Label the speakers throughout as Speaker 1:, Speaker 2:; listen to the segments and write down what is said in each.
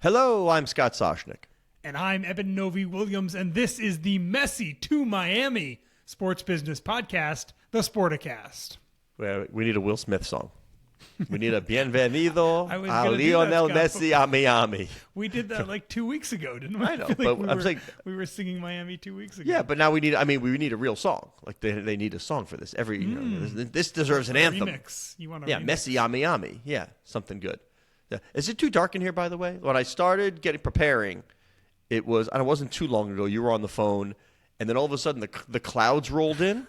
Speaker 1: Hello, I'm Scott Soshnick.
Speaker 2: And I'm Eben Novy-Williams, and this is the Messi to Miami sports business podcast, the Sporticast.
Speaker 1: Well, we need a Will Smith song. We need a Bienvenido a
Speaker 2: Lionel
Speaker 1: Messi a Miami.
Speaker 2: We did that like 2 weeks ago, didn't we?
Speaker 1: I know, but I'm saying
Speaker 2: we were singing Miami 2 weeks ago.
Speaker 1: Yeah, but now we need a real song. Like they need a song for this. This deserves an anthem.
Speaker 2: Remix. You want a remix?
Speaker 1: Messi a Miami. Yeah, something good. Yeah. Is it too dark in here, by the way? When I started preparing, it wasn't too long ago. You were on the phone, and then all of a sudden the clouds rolled in,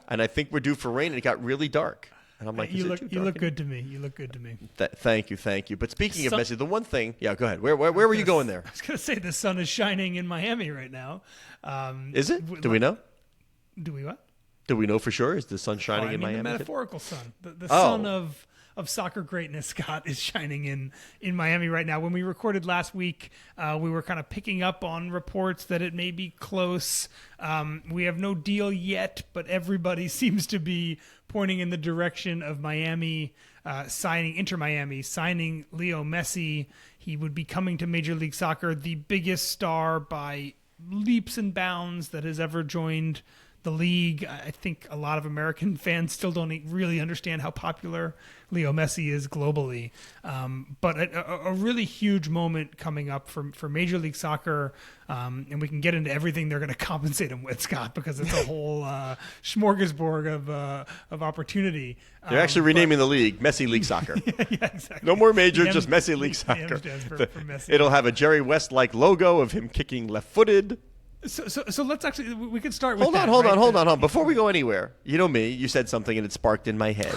Speaker 1: and I think we're due for rain, and it got really dark. And I'm like,
Speaker 2: you look good to me. You look good to me.
Speaker 1: Thank you. But speaking of Messi, the one thing, yeah, go ahead. Where were you going there?
Speaker 2: I was going to say the sun is shining in Miami right now.
Speaker 1: Is it? Do we know?
Speaker 2: Do we what?
Speaker 1: Do we know for sure? Is the sun shining in Miami?
Speaker 2: The metaphorical sun. The sun of soccer greatness, Scott, is shining in Miami right now. When we recorded last week, we were kind of picking up on reports that it may be close. We have no deal yet, but everybody seems to be pointing in the direction of Miami Inter Miami signing Leo Messi. He would be coming to Major League Soccer, the biggest star by leaps and bounds that has ever joined the league. I think a lot of American fans still don't really understand how popular Leo Messi is globally. But a really huge moment coming up for Major League Soccer. And we can get into everything they're going to compensate him with, Scott, because it's a whole smorgasbord of opportunity.
Speaker 1: They're actually renaming the league Messi League Soccer.
Speaker 2: Yeah, exactly.
Speaker 1: No more major, just Messi League Soccer.
Speaker 2: For Messi.
Speaker 1: It'll have a Jerry West-like logo of him kicking left-footed.
Speaker 2: So let's actually, we could start with
Speaker 1: Hold on. Before we go anywhere, you know me, you said something and it sparked in my head.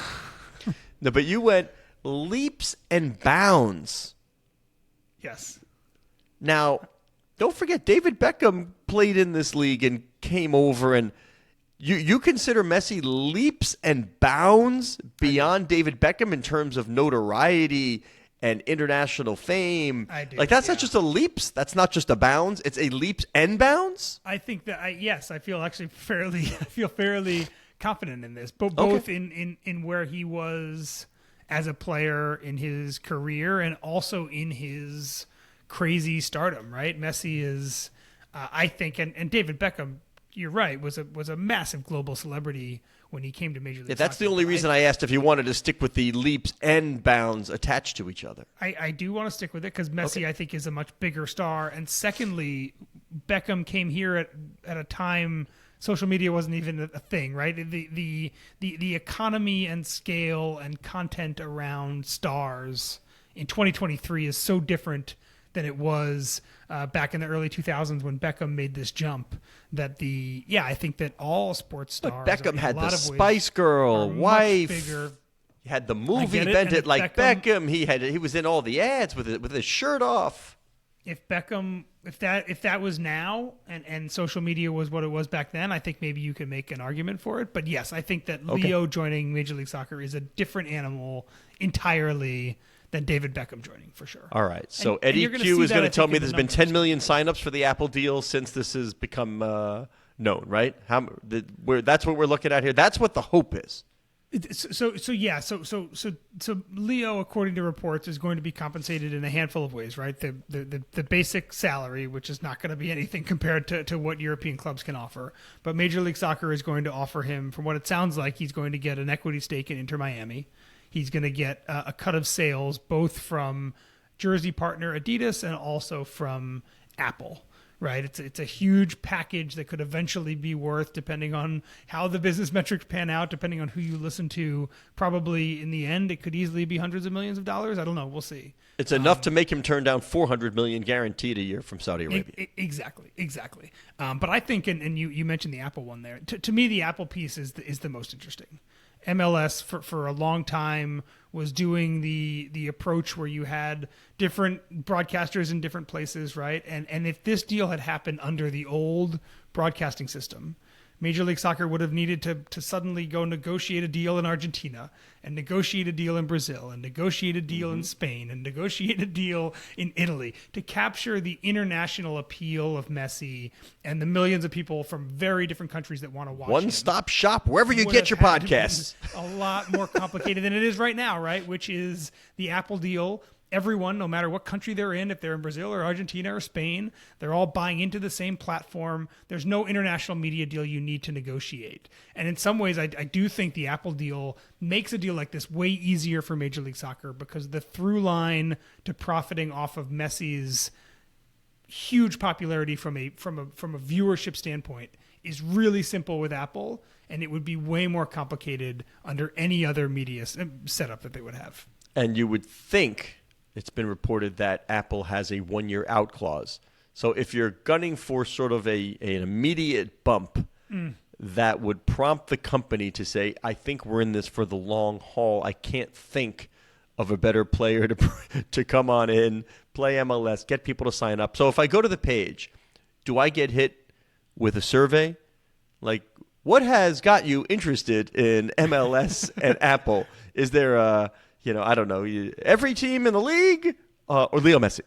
Speaker 1: No, but you went leaps and bounds.
Speaker 2: Yes.
Speaker 1: Now, don't forget, David Beckham played in this league and came over, and you consider Messi leaps and bounds beyond David Beckham in terms of notoriety and international fame.
Speaker 2: I do.
Speaker 1: Like, that's not just a leaps. That's not just a bounds. It's a leaps and bounds.
Speaker 2: I think that I feel actually fairly confident in this, but both in where he was as a player in his career and also in his crazy stardom. Right, Messi is, I think, and David Beckham, you're right, was a massive global celebrity when he came to Major League Soccer.
Speaker 1: That's the only reason I asked if you wanted to stick with the leaps and bounds attached to each other.
Speaker 2: I do want to stick with it because Messi, I think, is a much bigger star. And secondly, Beckham came here at a time social media wasn't even a thing, right? The economy and scale and content around stars in 2023 is so different than it was back in the early 2000s when Beckham made this jump. I think that all sports stars.
Speaker 1: But Beckham had the Spice Girl wife. Bigger. He had the movie Bent It Like Beckham. He was in all the ads with his shirt off.
Speaker 2: If that was now and social media was what it was back then, I think maybe you could make an argument for it. But yes, I think that Leo joining Major League Soccer is a different animal entirely than David Beckham joining, for sure.
Speaker 1: All right. So Eddie Q is going to tell me there's been 10 million signups for the Apple deal since this has become known, right? That's what we're looking at here. That's what the hope is.
Speaker 2: So Leo, according to reports, is going to be compensated in a handful of ways, right? The basic salary, which is not going to be anything compared to what European clubs can offer. But Major League Soccer is going to offer him, from what it sounds like, he's going to get an equity stake in Inter Miami. He's going to get a cut of sales both from jersey partner Adidas and also from Apple, right? It's a huge package that could eventually be worth, depending on how the business metrics pan out, depending on who you listen to, probably in the end, it could easily be hundreds of millions of dollars. I don't know. We'll see.
Speaker 1: It's enough to make him turn down $400 million guaranteed a year from Saudi Arabia.
Speaker 2: Exactly. But I think, and you mentioned the Apple one there. To me, the Apple piece is the most interesting. MLS for a long time was doing the approach where you had different broadcasters in different places, right? And if this deal had happened under the old broadcasting system, Major League Soccer would have needed to suddenly go negotiate a deal in Argentina and negotiate a deal in Brazil and negotiate a deal in Spain and negotiate a deal in Italy to capture the international appeal of Messi and the millions of people from very different countries that want to watch
Speaker 1: One-stop shop, wherever you get your podcasts.
Speaker 2: A lot more complicated than it is right now, right? Which is the Apple deal everyone, no matter what country they're in, if they're in Brazil or Argentina or Spain, they're all buying into the same platform. There's no international media deal you need to negotiate. And in some ways, I do think the Apple deal makes a deal like this way easier for Major League Soccer, because the through line to profiting off of Messi's huge popularity from a viewership standpoint is really simple with Apple, and it would be way more complicated under any other media setup that they would have.
Speaker 1: And you would think, it's been reported that Apple has a 1-year out clause. So if you're gunning for sort of an immediate bump, that would prompt the company to say, I think we're in this for the long haul. I can't think of a better player to come on in, play MLS, get people to sign up. So if I go to the page, do I get hit with a survey? Like, what has got you interested in MLS and Apple? Is there I don't know, every team in the league or Leo Messi?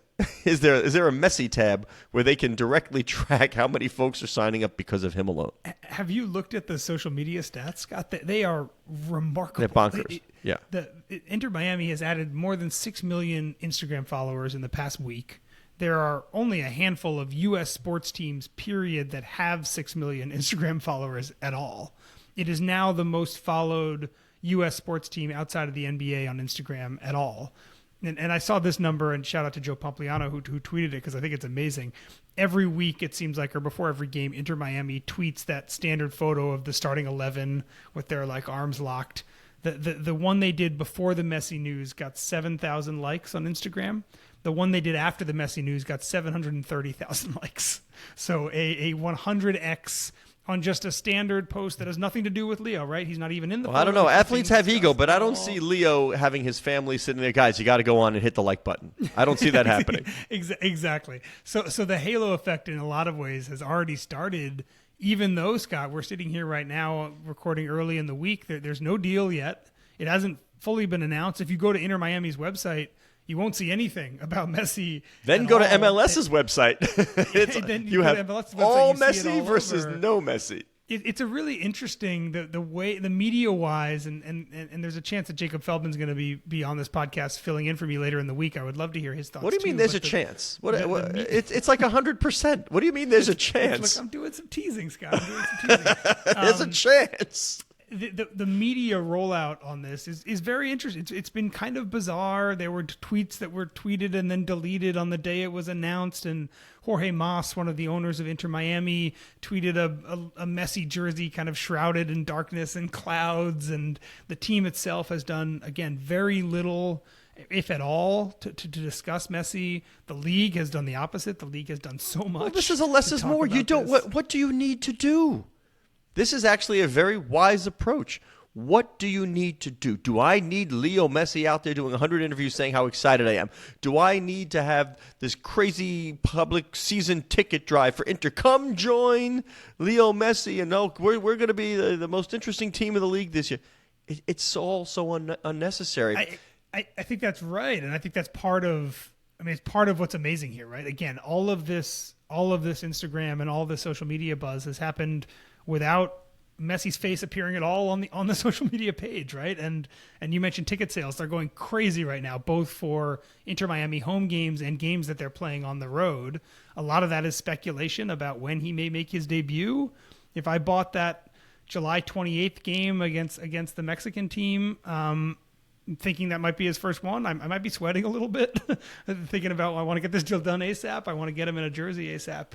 Speaker 1: Is there a Messi tab where they can directly track how many folks are signing up because of him alone?
Speaker 2: Have you looked at the social media stats, Scott? They are remarkable.
Speaker 1: They're bonkers. Yeah.
Speaker 2: Inter Miami has added more than 6 million Instagram followers in the past week. There are only a handful of U.S. sports teams, period, that have 6 million Instagram followers at all. It is now the most followed U.S. sports team outside of the NBA on Instagram at all. And I saw this number, and shout out to Joe Pompliano who tweeted it, because I think it's amazing. Every week, it seems like, or before every game, Inter Miami tweets that standard photo of the starting 11 with their arms locked. The one they did before the Messi news got 7,000 likes on Instagram. The one they did after the Messi news got 730,000 likes. So a 100x on just a standard post that has nothing to do with Leo, right? He's not even in the photo.
Speaker 1: I don't know. Athletes have ego, but I don't see Leo having his family sitting there. Guys, you got to go on and hit the like button. I don't see that happening.
Speaker 2: Exactly. So the halo effect in a lot of ways has already started, even though, Scott, we're sitting here right now recording early in the week. There's no deal yet. It hasn't fully been announced. If you go to Inter Miami's website, you won't see anything about Messi.
Speaker 1: Then go to MLS's website. You have all Messi versus no Messi.
Speaker 2: It's a really interesting the way the media wise, and there's a chance that Jacob Feldman's going to be on this podcast filling in for me later in the week. I would love to hear his thoughts.
Speaker 1: What do you mean there's a chance? It's like 100%. What do you mean there's a chance?
Speaker 2: Look, I'm doing some teasing, Scott. I'm doing some teasing.
Speaker 1: There's a chance.
Speaker 2: The media rollout on this is very interesting. It's been kind of bizarre. There were tweets that were tweeted and then deleted on the day it was announced. And Jorge Mas, one of the owners of Inter Miami, tweeted a Messi jersey kind of shrouded in darkness and clouds. And the team itself has done, again, very little, if at all, to discuss Messi. The league has done the opposite. The league has done so much.
Speaker 1: Well, this is a less is more. You don't. What do you need to do? This is actually a very wise approach. What do you need to do? Do I need Leo Messi out there doing 100 interviews saying how excited I am? Do I need to have this crazy public season ticket drive for Inter? Come join Leo Messi, and we're going to be the most interesting team in the league this year. It's all so unnecessary.
Speaker 2: I think that's right, and I think that's part of. I mean, it's part of what's amazing here, right? Again, all of this Instagram and all this social media buzz has happened without Messi's face appearing at all on the social media page, right? And you mentioned ticket sales. They're going crazy right now, both for Inter Miami home games and games that they're playing on the road. A lot of that is speculation about when he may make his debut. If I bought that July 28th game against the Mexican team, thinking that might be his first one, I might be sweating a little bit, thinking about, I want to get this deal done ASAP. I want to get him in a jersey ASAP.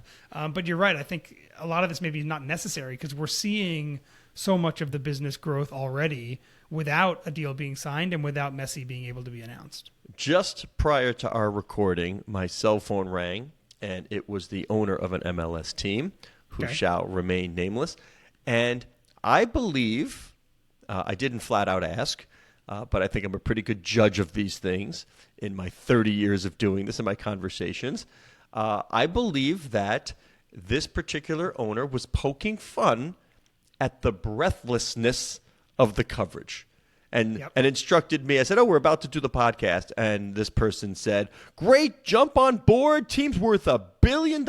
Speaker 2: But you're right. I think a lot of this maybe is not necessary because we're seeing so much of the business growth already without a deal being signed and without Messi being able to be announced.
Speaker 1: Just prior to our recording, my cell phone rang, and it was the owner of an MLS team who shall remain nameless. And I believe, I didn't flat out ask, but I think I'm a pretty good judge of these things in my 30 years of doing this in my conversations. I believe that this particular owner was poking fun at the breathlessness of the coverage and instructed me. I said, we're about to do the podcast. And this person said, great, jump on board. Team's worth $1 billion,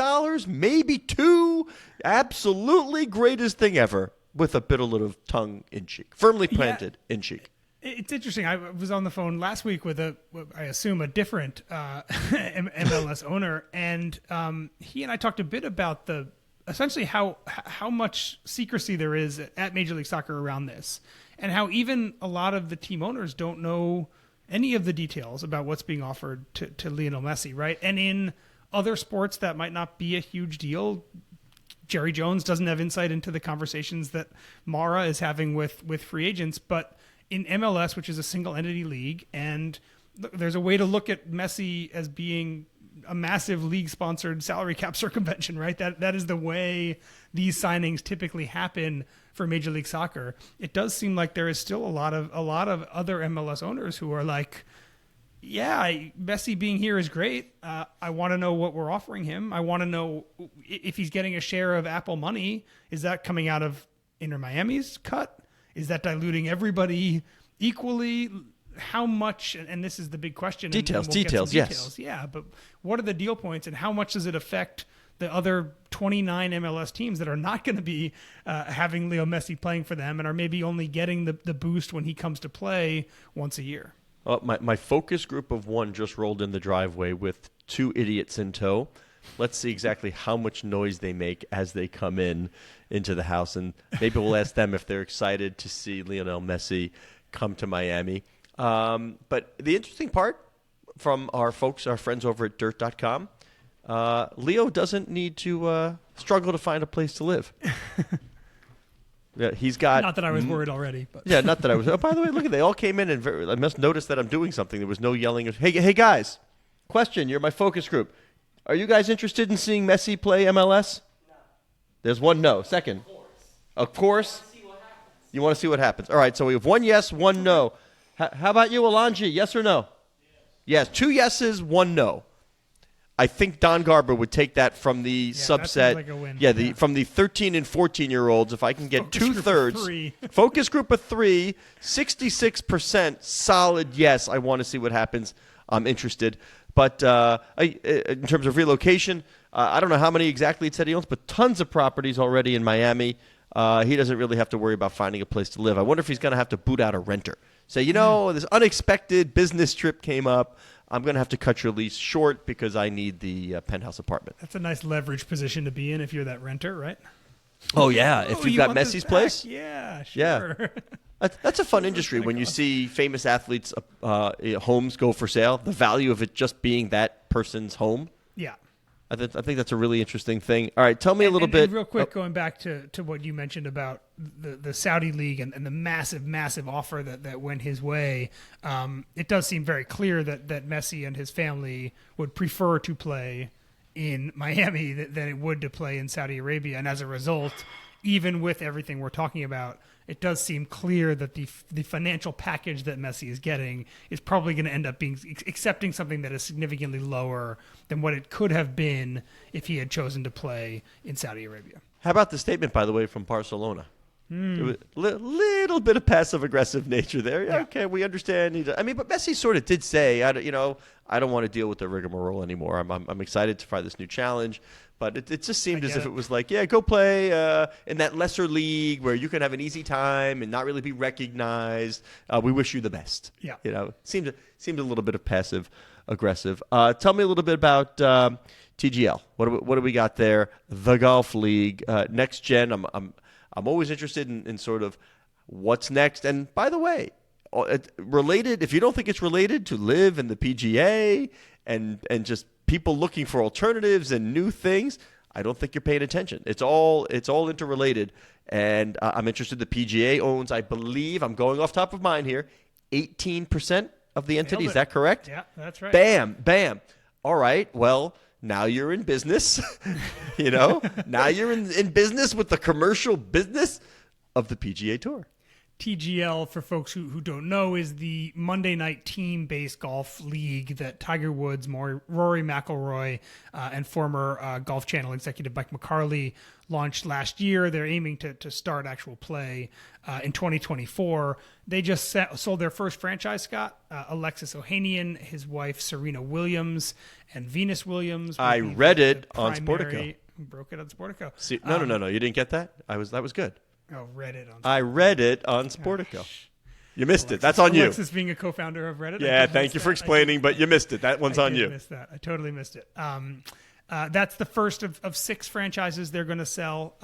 Speaker 1: maybe $2 billion. Absolutely greatest thing ever, with a bit of tongue in cheek, firmly planted in cheek.
Speaker 2: It's interesting. I was on the phone last week with I assume a different MLS owner, and he and I talked a bit about essentially how much secrecy there is at Major League Soccer around this, and how even a lot of the team owners don't know any of the details about what's being offered to Lionel Messi, right? And in other sports that might not be a huge deal, Jerry Jones doesn't have insight into the conversations that Mara is having with free agents, but in MLS, which is a single entity league, and there's a way to look at Messi as being a massive league-sponsored salary cap circumvention, right? That is the way these signings typically happen for Major League Soccer. It does seem like there is still a lot of other MLS owners who are like, yeah, Messi being here is great. I want to know what we're offering him. I want to know if he's getting a share of Apple money. Is that coming out of Inter Miami's cut? Is that diluting everybody equally? How much, and this is the big question.
Speaker 1: Details, yes.
Speaker 2: Yeah, but what are the deal points, and how much does it affect the other 29 MLS teams that are not going to be having Leo Messi playing for them and are maybe only getting the boost when he comes to play once a year?
Speaker 1: Well, my focus group of one just rolled in the driveway with two idiots in tow. Let's see exactly how much noise they make as they come into the house, and maybe we'll ask them if they're excited to see Lionel Messi come to Miami. But the interesting part from our friends over at dirt.com, Leo doesn't need to struggle to find a place to live. Yeah, he's got.
Speaker 2: Not that I was worried already, but
Speaker 1: yeah, not that I was. Oh, by the way, look at they all came in, and I must notice that I'm doing something. There was no yelling. Hey guys, question. You're my focus group. Are you guys interested in seeing Messi play MLS? No. There's one no. Second. Of course. You want to see what happens. All right. So we have one yes, one no. How about you, Alonji? Yes or no? Yes. Two yeses, one no. I think Don Garber would take that from the subset. That seems like a win. From the 13 and 14-year-olds. If I can get two-thirds. Focus group of three, 66% solid yes. I want to see what happens. I'm interested. But in terms of relocation, I don't know how many exactly it said he owns, but tons of properties already in Miami. He doesn't really have to worry about finding a place to live. I wonder if he's going to have to boot out a renter. Say, this unexpected business trip came up. I'm going to have to cut your lease short because I need the penthouse apartment.
Speaker 2: That's a nice leverage position to be in if you're that renter, right?
Speaker 1: Oh, yeah. If you've got Messi's place.
Speaker 2: Yeah, sure.
Speaker 1: Yeah. That's a fun industry when you see famous athletes' homes go for sale. The value of it just being that person's home.
Speaker 2: Yeah.
Speaker 1: I think that's a really interesting thing. All right, tell me a little bit.
Speaker 2: And real quick, going back to what you mentioned about the Saudi League and the massive offer that went his way, it does seem very clear that Messi and his family would prefer to play in Miami than it would to play in Saudi Arabia. And as a result, even with everything we're talking about, it does seem clear that the financial package that Messi is getting is probably going to end up being accepting something that is significantly lower than what it could have been if he had chosen to play in Saudi Arabia.
Speaker 1: How about the statement, by the way, from Barcelona? It was a little bit of passive-aggressive nature there. Yeah. Okay, we understand. But Messi sort of did say, I don't want to deal with the rigmarole anymore. I'm excited to try this new challenge. But it just seemed as if it was like, go play in that lesser league where you can have an easy time and not really be recognized. We wish you the best.
Speaker 2: Yeah.
Speaker 1: Seemed a little bit of passive aggressive. Tell me a little bit about TGL. What do we got there? The golf league, next gen. I'm always interested in sort of what's next. And by the way, related. If you don't think it's related to Live and the PGA and just people looking for alternatives and new things, I don't think you're paying attention. It's all interrelated, and I'm interested. The PGA owns, I believe, I'm going off top of mind here, 18% of the entity. Is that correct?
Speaker 2: Yeah, that's right.
Speaker 1: Bam. All right. Well, now you're in business. Now you're in business with the commercial business of the PGA Tour.
Speaker 2: TGL, for folks who don't know, is the Monday night team-based golf league that Tiger Woods, Rory McIlroy, and former Golf Channel executive Mike McCarley launched last year. They're aiming to start actual play in 2024. They just sold their first franchise, Scott. Alexis Ohanian, his wife Serena Williams, and Venus Williams.
Speaker 1: I read it on Sportico.
Speaker 2: Broke it on Sportico.
Speaker 1: See, no. You didn't get that? That was good.
Speaker 2: Oh, read it on Sportico.
Speaker 1: I read it on Sportico. You missed it. That's on you.
Speaker 2: Alexis being a co-founder of Reddit.
Speaker 1: Yeah, thank you for explaining, but you missed it. That one's on you.
Speaker 2: I missed that. I totally missed it. That's the first of 6 franchises they're going to sell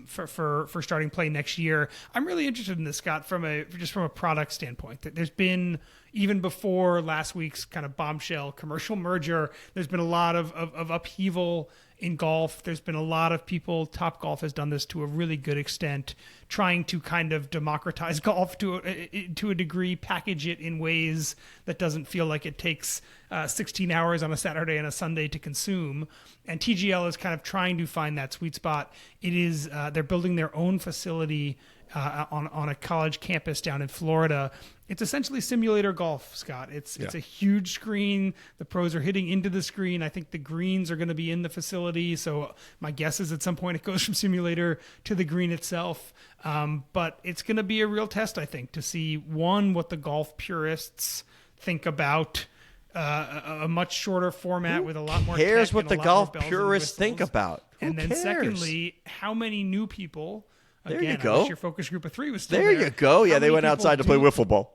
Speaker 2: for starting play next year. I'm really interested in this, Scott, from a product standpoint. There's been, even before last week's kind of bombshell commercial merger, there's been a lot of upheaval in golf. There's been a lot of people, Topgolf has done this to a really good extent, trying to kind of democratize golf to a degree, package it in ways that doesn't feel like it takes 16 hours on a Saturday and a Sunday to consume. And TGL is kind of trying to find that sweet spot. It is they're building their own facility on a college campus down in Florida. It's essentially simulator golf, Scott. It's a huge screen. The pros are hitting into the screen. I think the greens are going to be in the facility. So my guess is at some point it goes from simulator to the green itself. But it's going to be a real test, I think, to see, one, what the golf purists think about a much shorter format with a lot more tech. Who
Speaker 1: cares what the golf purists think about?
Speaker 2: And then secondly, how many new people...
Speaker 1: There
Speaker 2: Again,
Speaker 1: you go.
Speaker 2: I wish your focus group of 3 was still
Speaker 1: there. There you go. Yeah, they went outside to play wiffle ball.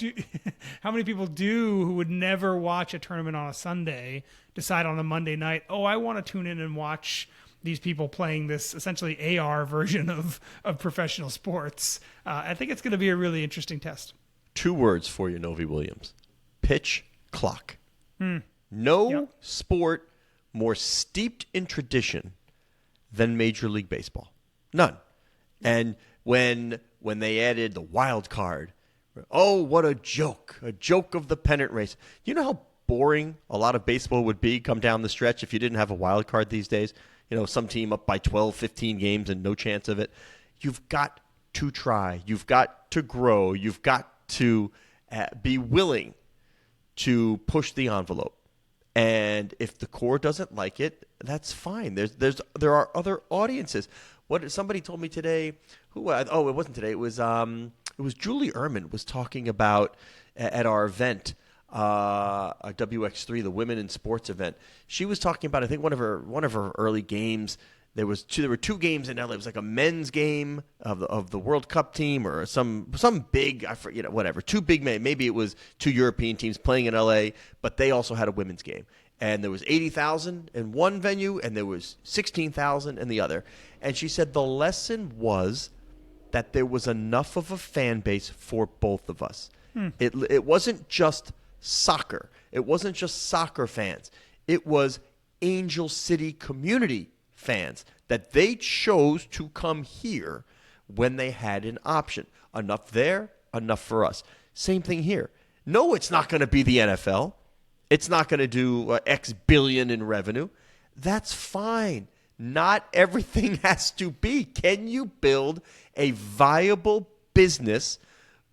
Speaker 2: How many people who would never watch a tournament on a Sunday decide on a Monday night, oh, I want to tune in and watch these people playing this essentially AR version of professional sports? I think it's going to be a really interesting test.
Speaker 1: 2 words for you, Novy-Williams. Pitch clock. No sport more steeped in tradition than Major League Baseball. None. And when they added the wild card, oh, what a joke of the pennant race. You know how boring a lot of baseball would be come down the stretch if you didn't have a wild card these days? You know, some team up by 12, 15 games and no chance of it. You've got to try. You've got to grow. You've got to be willing to push the envelope. And if the core doesn't like it, that's fine. There are other audiences. What somebody told me today? It wasn't today. It was Julie Ehrman was talking about at our event, WX3, the Women in Sports event. She was talking about, I think, one of her early games. There were 2 games in LA. It was like a men's game of the World Cup team or some big, I forget, whatever. 2 big men. Maybe it was 2 European teams playing in LA, but they also had a women's game. And there was 80,000 in one venue, and there was 16,000 in the other. And she said the lesson was that there was enough of a fan base for both of us. It wasn't just soccer. It wasn't just soccer fans. It was Angel City community fans that they chose to come here when they had an option. Enough there, enough for us. Same thing here. No, it's not going to be the NFL. It's not going to do X billion in revenue. That's fine. Not everything has to be. Can you build a viable business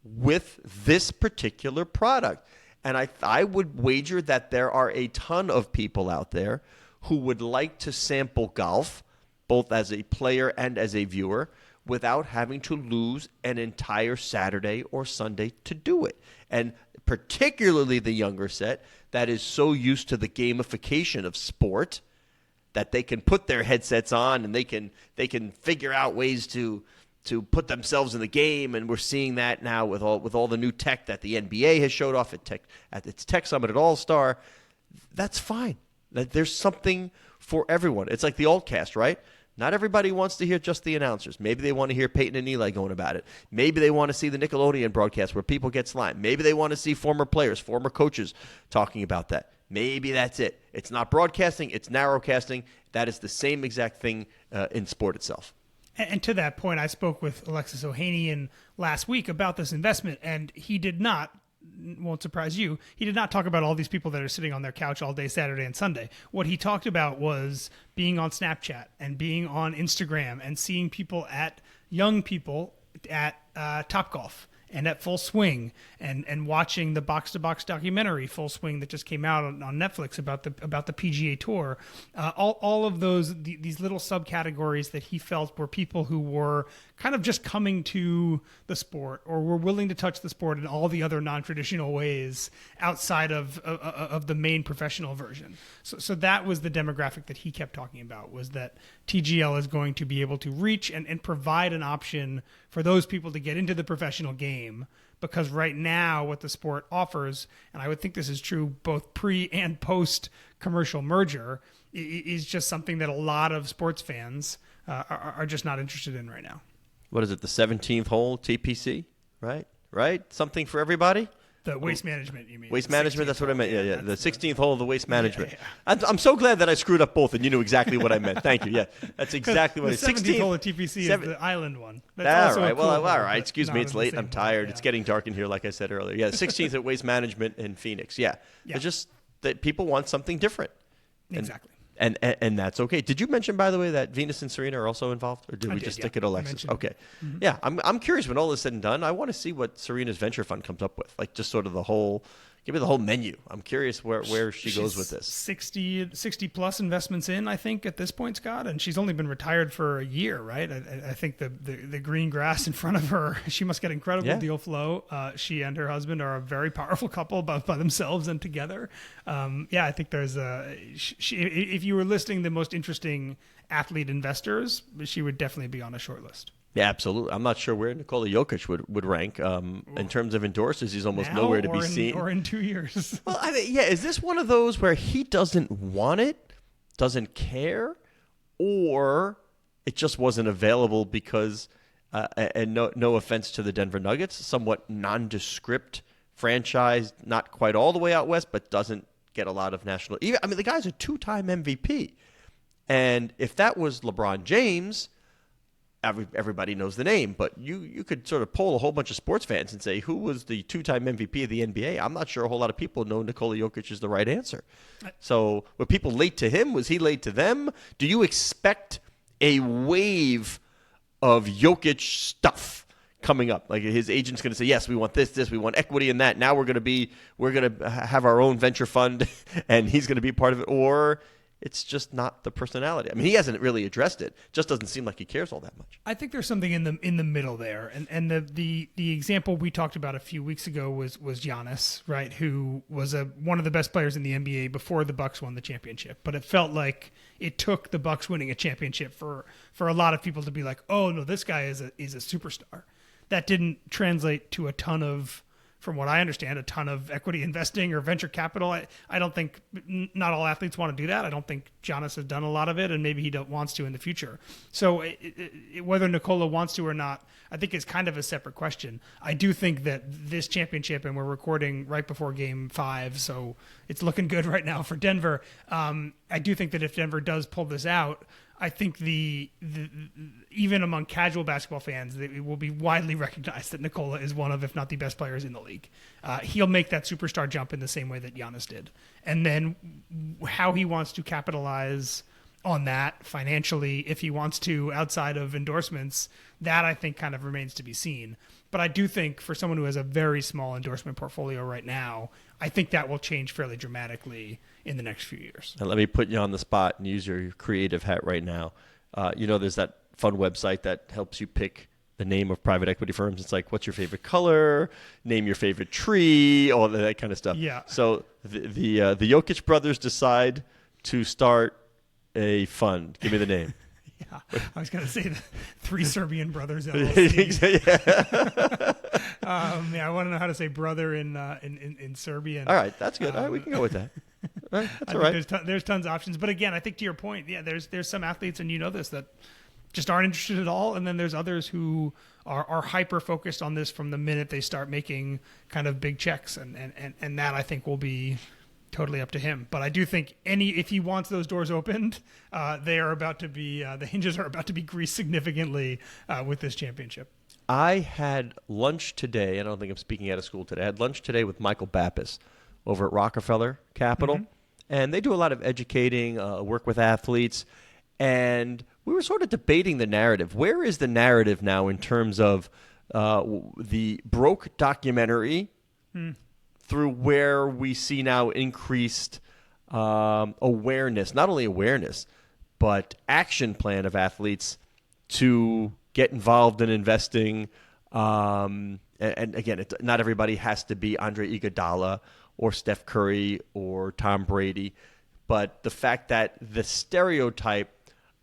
Speaker 1: with this particular product? And I would wager that there are a ton of people out there who would like to sample golf, both as a player and as a viewer, without having to lose an entire Saturday or Sunday to do it. And particularly the younger set that is so used to the gamification of sport that they can put their headsets on and they can figure out ways to put themselves in the game. And we're seeing that now with all the new tech that the NBA has showed off at its Tech Summit at All-Star. That's fine. There's something for everyone. It's like the Altcast, right? Not everybody wants to hear just the announcers. Maybe they want to hear Peyton and Eli going about it. Maybe they want to see the Nickelodeon broadcast where people get slimed. Maybe they want to see former players, former coaches talking about that. Maybe that's it. It's not broadcasting. It's narrowcasting. That is the same exact thing in sport itself.
Speaker 2: And to that point, I spoke with Alexis Ohanian last week about this investment, and he did not, won't surprise you, he did not talk about all these people that are sitting on their couch all day Saturday and Sunday. What he talked about was being on Snapchat and being on Instagram and seeing young people at Topgolf and at Full Swing and watching the Box to Box documentary Full Swing that just came out on Netflix about the PGA Tour. All of these little subcategories that he felt were people who were kind of just coming to the sport or were willing to touch the sport in all the other non-traditional ways outside of the main professional version. So that was the demographic that he kept talking about, was that TGL is going to be able to reach and provide an option for those people to get into the professional game, because right now what the sport offers, and I would think this is true both pre and post commercial merger, is just something that a lot of sports fans are just not interested in right now.
Speaker 1: What is it, the 17th hole TPC, right? Something for everybody?
Speaker 2: The waste management, you mean?
Speaker 1: Waste management, that's what I meant. Yeah. The 16th hole of the waste management.
Speaker 2: Yeah.
Speaker 1: I'm so glad that I screwed up both and you knew exactly what I meant. Thank you. Yeah, that's exactly what it is.
Speaker 2: The 17th hole of TPC is the island one.
Speaker 1: That's all right. All right. Excuse me. It's late. I'm tired.
Speaker 2: Yeah.
Speaker 1: It's getting dark in here, like I said earlier. Yeah, 16th at waste management in Phoenix. Yeah. It's just that people want something different.
Speaker 2: Exactly.
Speaker 1: And that's okay. Did you mention, by the way, that Venus and Serena are also involved, or did we just stick at Alexis? Okay, yeah. I'm curious. When all is said and done, I want to see what Serena's venture fund comes up with. Like just sort of the whole. Give me the whole menu. I'm curious where she goes with this. 60
Speaker 2: plus investments in, I think, at this point, Scott, and she's only been retired for a year, right? I think the green grass in front of her, she must get incredible deal flow. She and her husband are a very powerful couple, both by themselves and together. I think there's if you were listing the most interesting athlete investors, she would definitely be on a short list.
Speaker 1: Yeah, absolutely. I'm not sure where Nikola Jokic would rank. In terms of endorsers, he's almost nowhere to be seen.
Speaker 2: Or in 2 years.
Speaker 1: Well, is this one of those where he doesn't want it, doesn't care, or it just wasn't available because, and no offense to the Denver Nuggets, somewhat nondescript franchise, not quite all the way out west, but doesn't get a lot of national. The guy's a 2-time MVP. And if that was LeBron James, everybody knows the name, but you could sort of poll a whole bunch of sports fans and say, who was the 2-time MVP of the NBA? I'm not sure a whole lot of people know Nikola Jokic is the right answer. So were people late to him? Was he late to them? Do you expect a wave of Jokic stuff coming up? Like his agent's going to say, yes, we want this, we want equity in that. Now we're going to have our own venture fund and he's going to be part of it. Or it's just not the personality. I mean, he hasn't really addressed it. Just doesn't seem like he cares all that much.
Speaker 2: I think there's something in the middle there, and the example we talked about a few weeks ago was Giannis, right? Who was one of the best players in the NBA before the Bucks won the championship. But it felt like it took the Bucks winning a championship for a lot of people to be like, oh no, this guy is a superstar. That didn't translate to a ton of. From what I understand, a ton of equity investing or venture capital. I don't think not all athletes want to do that. I don't think Giannis has done a lot of it, and maybe he wants to in the future. So whether Nikola wants to or not, I think is kind of a separate question. I do think that this championship, and we're recording right before Game 5, so it's looking good right now for Denver. I do think that if Denver does pull this out, I think the even among casual basketball fans, it will be widely recognized that Nikola is one of, if not the best players in the league. He'll make that superstar jump in the same way that Giannis did. And then how he wants to capitalize on that financially, if he wants to, outside of endorsements, that I think kind of remains to be seen. But I do think for someone who has a very small endorsement portfolio right now, I think that will change fairly dramatically in the next few years.
Speaker 1: And let me put you on the spot and use your creative hat right now. There's that fun website that helps you pick the name of private equity firms. It's like, what's your favorite color? Name your favorite tree, all that kind of stuff.
Speaker 2: Yeah.
Speaker 1: So the Jokic brothers decide to start a fund. Give me the name.
Speaker 2: Yeah, I was going to say the Three Serbian Brothers LLC. I want to know how to say brother in Serbian.
Speaker 1: All right, that's good. All right, we can go with that. All right, that's all right.
Speaker 2: There's tons of options, but again, I think to your point, there's some athletes, and you know this, that just aren't interested at all, and then there's others who are hyper focused on this from the minute they start making kind of big checks, and that I think will be totally up to him. But I do think if he wants those doors opened, they are about to be the hinges are about to be greased significantly with this championship.
Speaker 1: I had lunch today. I don't think I'm speaking out of school today. I had lunch today with Michael Bappas over at Rockefeller Capital, and they do a lot of educating, work with athletes, and we were sort of debating the narrative. Where is the narrative now in terms of the broke documentary through where we see now increased awareness, not only awareness, but action plan of athletes to get involved in investing. And again, not everybody has to be Andre Iguodala or Steph Curry or Tom Brady, but the fact that the stereotype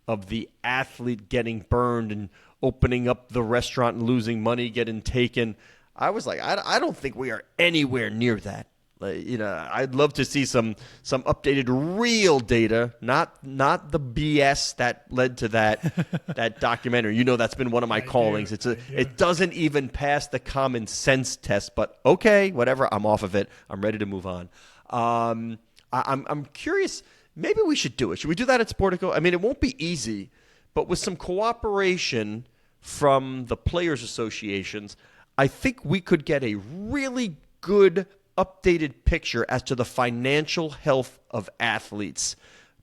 Speaker 1: of the athlete getting burned and opening up the restaurant and losing money, getting taken, I was like, I don't think we are anywhere near that. I'd love to see some updated real data, not the BS that led to that documentary. That's been one of my callings. It doesn't even pass the common sense test. But okay, whatever. I'm off of it. I'm ready to move on. I'm curious. Maybe we should do it. Should we do that at Sportico? I mean, it won't be easy, but with some cooperation from the players' associations, I think we could get a really good updated picture as to the financial health of athletes,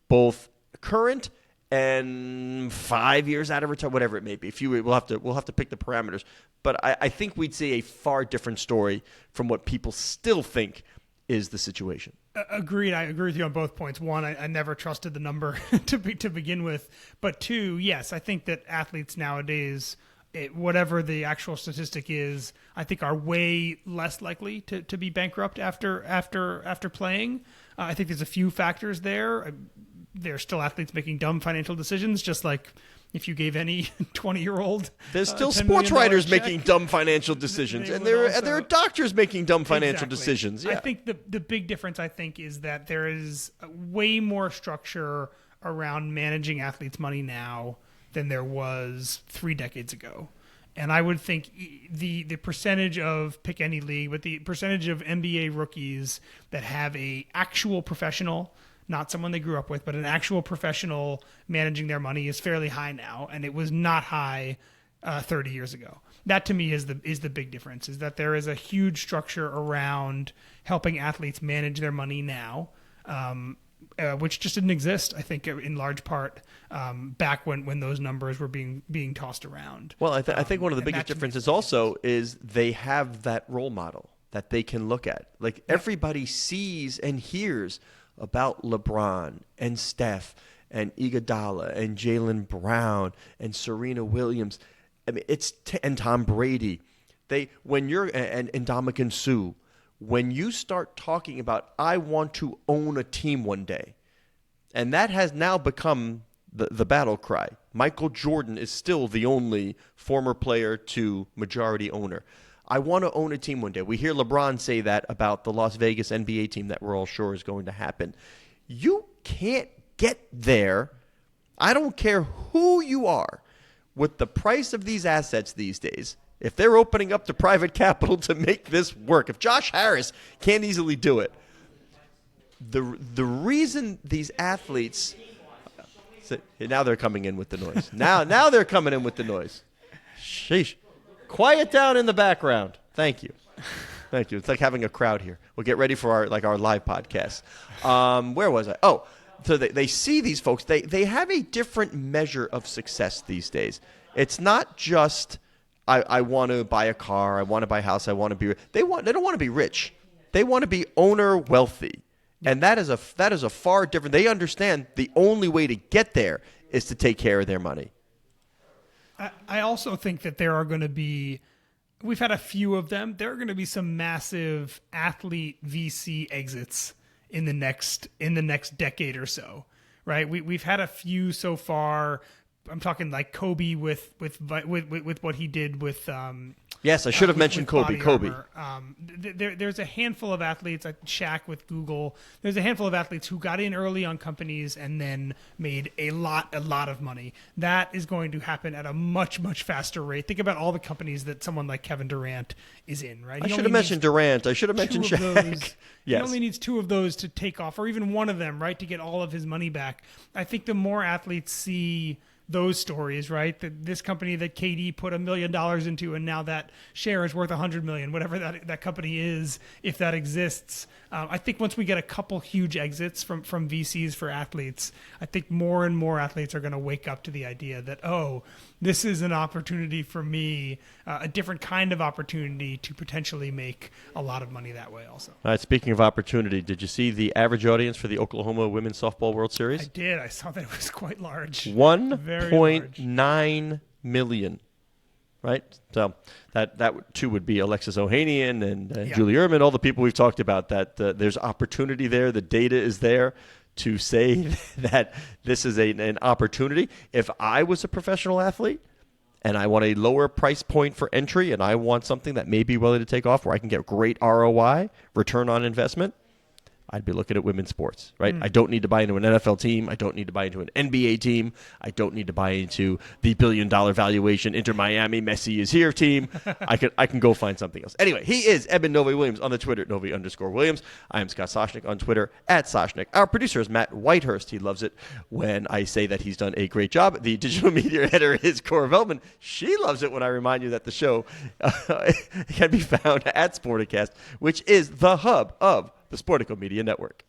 Speaker 1: both current and 5 years out of retirement, whatever it may be. We'll have to pick the parameters, but I think we'd see a far different story from what people still think is the situation.
Speaker 2: Agreed. I agree with you on both points. One, I never trusted the number to begin with, but two, yes, I think that athletes nowadays, whatever the actual statistic is, I think are way less likely to be bankrupt after playing. I think there's a few factors there. There's still athletes making dumb financial decisions, just like if you gave any 20-year-old
Speaker 1: there's still sports writers making dumb financial decisions, and there are doctors making dumb financial decisions. Yeah.
Speaker 2: I think the big difference, is that there is way more structure around managing athletes' money now than there was 3 decades ago. And I would think the percentage of, pick any league, but the percentage of NBA rookies that have a actual professional, not someone they grew up with, but an actual professional managing their money is fairly high now, and it was not high 30 years ago. That to me is the big difference, is that there is a huge structure around helping athletes manage their money now, which just didn't exist, I think, in large part back when those numbers were being tossed around.
Speaker 1: Well, I think one of the biggest differences also is they have that role model that they can look at. Like everybody sees and hears about LeBron and Steph and Iguodala and Jaylen Brown and Serena Williams. I mean, and Tom Brady. When you're and Ndamukong Suh. When you start talking about, I want to own a team one day, and that has now become the battle cry. Michael Jordan is still the only former player to majority owner. I want to own a team one day. We hear LeBron say that about the Las Vegas NBA team that we're all sure is going to happen. You can't get there, I don't care who you are, with the price of these assets these days. If they're opening up to private capital to make this work, if Josh Harris can't easily do it, the reason these athletes now they're coming in with the noise. Now they're coming in with the noise. Sheesh. Quiet down in the background. Thank you. It's like having a crowd here. We'll get ready for our live podcast. Where was I? Oh, so they see these folks. They have a different measure of success these days. It's not just I want to buy a car, I want to buy a house, I want to be. They don't want to be rich. They want to be owner wealthy, and that is a far different. They understand the only way to get there is to take care of their money.
Speaker 2: I also think that there are going to be. We've had a few of them. There are going to be some massive athlete VC exits in the next decade or so, right? We've had a few so far. I'm talking like Kobe with what he did with.
Speaker 1: Yes, I should have mentioned Kobe.
Speaker 2: There's a handful of athletes, like Shaq with Google. There's a handful of athletes who got in early on companies and then made a lot of money. That is going to happen at a much faster rate. Think about all the companies that someone like Kevin Durant is in, right?
Speaker 1: I should have mentioned Durant. I should have mentioned Shaq.
Speaker 2: He only needs 2 of those to take off, or even 1 of them, right, to get all of his money back. I think the more athletes see those stories, right? This company that KD put $1 million into, and now that share is worth $100 million, whatever that company is, if that exists. I think once we get a couple huge exits from VCs for athletes, I think more and more athletes are going to wake up to the idea that, oh, this is an opportunity for me, a different kind of opportunity to potentially make a lot of money that way also.
Speaker 1: All right, speaking of opportunity, did you see the average audience for the Oklahoma Women's Softball World Series?
Speaker 2: I did. I saw that it was quite large.
Speaker 1: 1.9 million. Right? So that too would be Alexis Ohanian and Julie Ehrman, all the people we've talked about, that there's opportunity there. The data is there to say that this is an opportunity. If I was a professional athlete and I want a lower price point for entry, and I want something that may be willing to take off where I can get great ROI, return on investment, I'd be looking at women's sports, right? I don't need to buy into an NFL team. I don't need to buy into an NBA team. I don't need to buy into the $1 billion valuation Inter Miami Messi is here team. I can go find something else. Anyway, he is Eben Novy-Williams on the Twitter, Novy_Williams. I am Scott Soshnick on Twitter @Soshnick. Our producer is Matt Whitehurst. He loves it when I say that he's done a great job. The digital media editor is Cora Veltman. She loves it when I remind you that the show can be found at Sporticast, which is the hub of the Sportico Media Network.